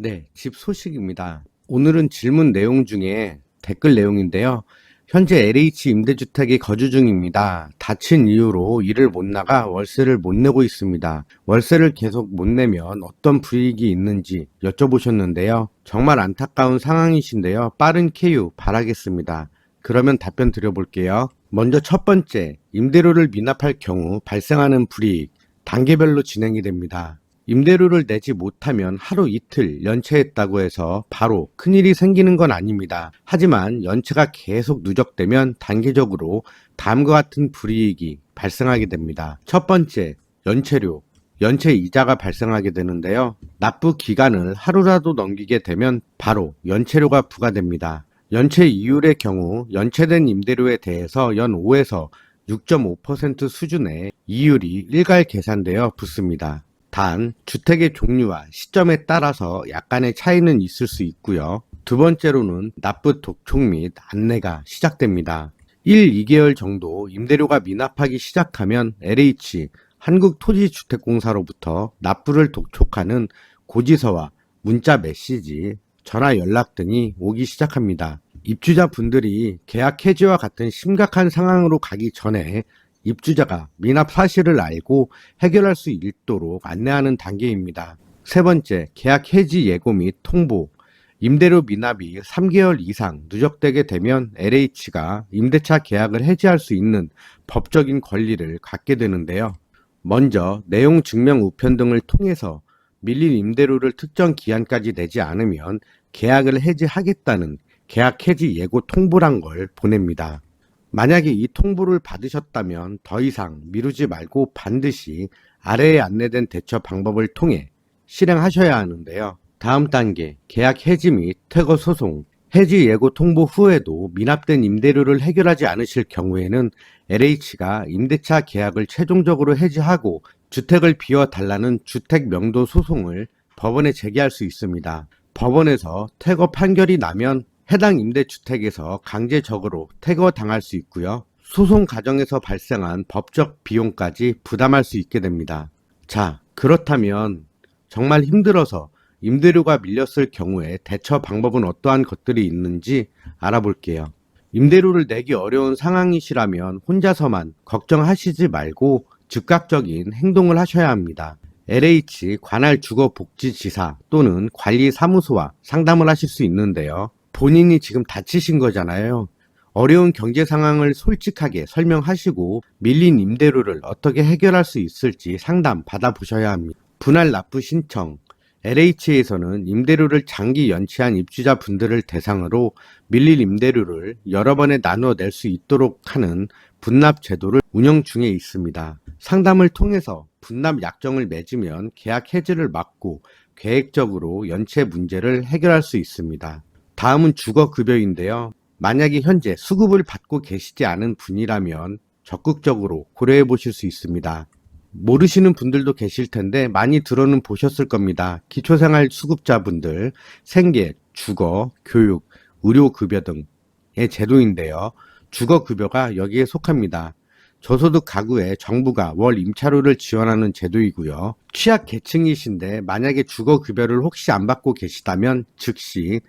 네, 집 소식입니다. 오늘은 질문 내용 중에 댓글 내용인데요. 현재 LH 임대주택에 거주 중입니다. 다친 이유로 일을 못 나가 월세를 못 내고 있습니다. 월세를 계속 못 내면 어떤 불이익이 있는지 여쭤보셨는데요. 정말 안타까운 상황이신데요. 빠른 쾌유 바라겠습니다. 그러면 답변 드려볼게요. 먼저 첫 번째, 임대료를 미납할 경우 발생하는 불이익, 단계별로 진행이 됩니다. 임대료를 내지 못하면 하루 이틀 연체했다고 해서 바로 큰일이 생기는 건 아닙니다. 하지만 연체가 계속 누적되면 단계적으로 다음과 같은 불이익이 발생하게 됩니다. 첫 번째, 연체료, 연체 이자가 발생하게 되는데요. 납부 기간을 하루라도 넘기게 되면 바로 연체료가 부과됩니다. 연체 이율의 경우 연체된 임대료에 대해서 연 5에서 6.5% 수준의 이율이 일괄 계산되어 붙습니다. 단, 주택의 종류와 시점에 따라서 약간의 차이는 있을 수 있고요. 두 번째로는 납부 독촉 및 안내가 시작됩니다. 1, 2개월 정도 임대료가 미납하기 시작하면 LH, 한국토지주택공사로부터 납부를 독촉하는 고지서와 문자 메시지, 전화 연락 등이 오기 시작합니다. 입주자분들이 계약 해지와 같은 심각한 상황으로 가기 전에 입주자가 미납 사실을 알고 해결할 수 있도록 안내하는 단계입니다. 세 번째, 계약 해지 예고 및 통보. 임대료 미납이 3개월 이상 누적되게 되면 LH가 임대차 계약을 해지할 수 있는 법적인 권리를 갖게 되는데요. 먼저 내용 증명 우편 등을 통해서 밀린 임대료를 특정 기한까지 내지 않으면 계약을 해지하겠다는 계약 해지 예고 통보란 걸 보냅니다. 만약에 이 통보를 받으셨다면 더 이상 미루지 말고 반드시 아래에 안내된 대처 방법을 통해 실행하셔야 하는데요. 다음 단계, 계약 해지 및 퇴거 소송. 해지 예고 통보 후에도 미납된 임대료를 해결하지 않으실 경우에는 LH가 임대차 계약을 최종적으로 해지하고 주택을 비워달라는 주택 명도 소송을 법원에 제기할 수 있습니다. 법원에서 퇴거 판결이 나면 해당 임대주택에서 강제적으로 퇴거당할 수 있고요. 소송 과정에서 발생한 법적 비용까지 부담할 수 있게 됩니다. 자, 그렇다면 정말 힘들어서 임대료가 밀렸을 경우에 대처 방법은 어떠한 것들이 있는지 알아볼게요. 임대료를 내기 어려운 상황이시라면 혼자서만 걱정하시지 말고 즉각적인 행동을 하셔야 합니다. LH 관할 주거복지지사 또는 관리사무소와 상담을 하실 수 있는데요. 본인이 지금 다치신 거잖아요. 어려운 경제 상황을 솔직하게 설명하시고 밀린 임대료를 어떻게 해결할 수 있을지 상담 받아보셔야 합니다. 분할 납부 신청. LH에서는 임대료를 장기 연체한 입주자분들을 대상으로 밀릴 임대료를 여러 번에 나누어 낼 수 있도록 하는 분납 제도를 운영 중에 있습니다. 상담을 통해서 분납 약정을 맺으면 계약 해지를 막고 계획적으로 연체 문제를 해결할 수 있습니다. 다음은 주거급여인데요. 만약에 현재 수급을 받고 계시지 않은 분이라면 적극적으로 고려해 보실 수 있습니다. 모르시는 분들도 계실 텐데 많이 들어는 보셨을 겁니다. 기초생활 수급자분들, 생계, 주거, 교육, 의료급여 등의 제도인데요. 주거급여가 여기에 속합니다. 저소득 가구에 정부가 월 임차료를 지원하는 제도이고요. 취약계층이신데 만약에 주거급여를 혹시 안 받고 계시다면 즉시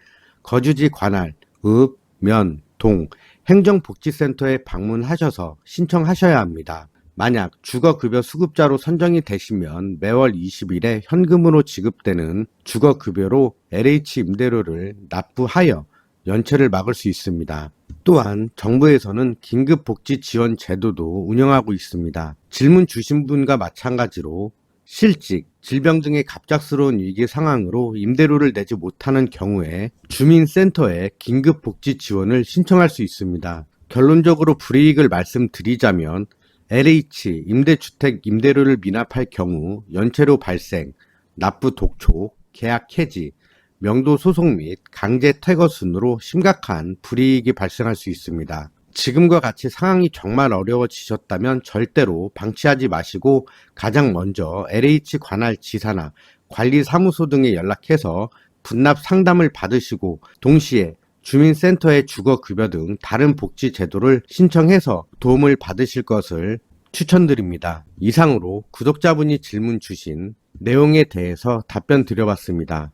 거주지 관할, 읍, 면, 동, 행정복지센터에 방문하셔서 신청하셔야 합니다. 만약 주거급여 수급자로 선정이 되시면 매월 20일에 현금으로 지급되는 주거급여로 LH 임대료를 납부하여 연체를 막을 수 있습니다. 또한 정부에서는 긴급복지지원 제도도 운영하고 있습니다. 질문 주신 분과 마찬가지로 실직, 질병 등의 갑작스러운 위기 상황으로 임대료를 내지 못하는 경우에 주민센터에 긴급복지 지원을 신청할 수 있습니다. 결론적으로 불이익을 말씀드리자면 LH 임대주택 임대료를 미납할 경우 연체료 발생, 납부 독촉, 계약 해지, 명도 소송 및 강제 퇴거 순으로 심각한 불이익이 발생할 수 있습니다. 지금과 같이 상황이 정말 어려워지셨다면 절대로 방치하지 마시고 가장 먼저 LH 관할 지사나 관리사무소 등에 연락해서 분납 상담을 받으시고 동시에 주민센터의 주거급여 등 다른 복지 제도를 신청해서 도움을 받으실 것을 추천드립니다. 이상으로 구독자분이 질문 주신 내용에 대해서 답변 드려봤습니다.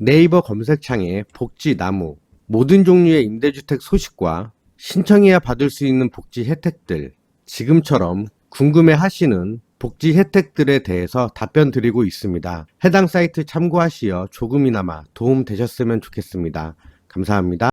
네이버 검색창에 복지나무, 모든 종류의 임대주택 소식과 신청해야 받을 수 있는 복지 혜택들, 지금처럼 궁금해 하시는 복지 혜택들에 대해서 답변 드리고 있습니다. 해당 사이트 참고하시어 조금이나마 도움 되셨으면 좋겠습니다. 감사합니다.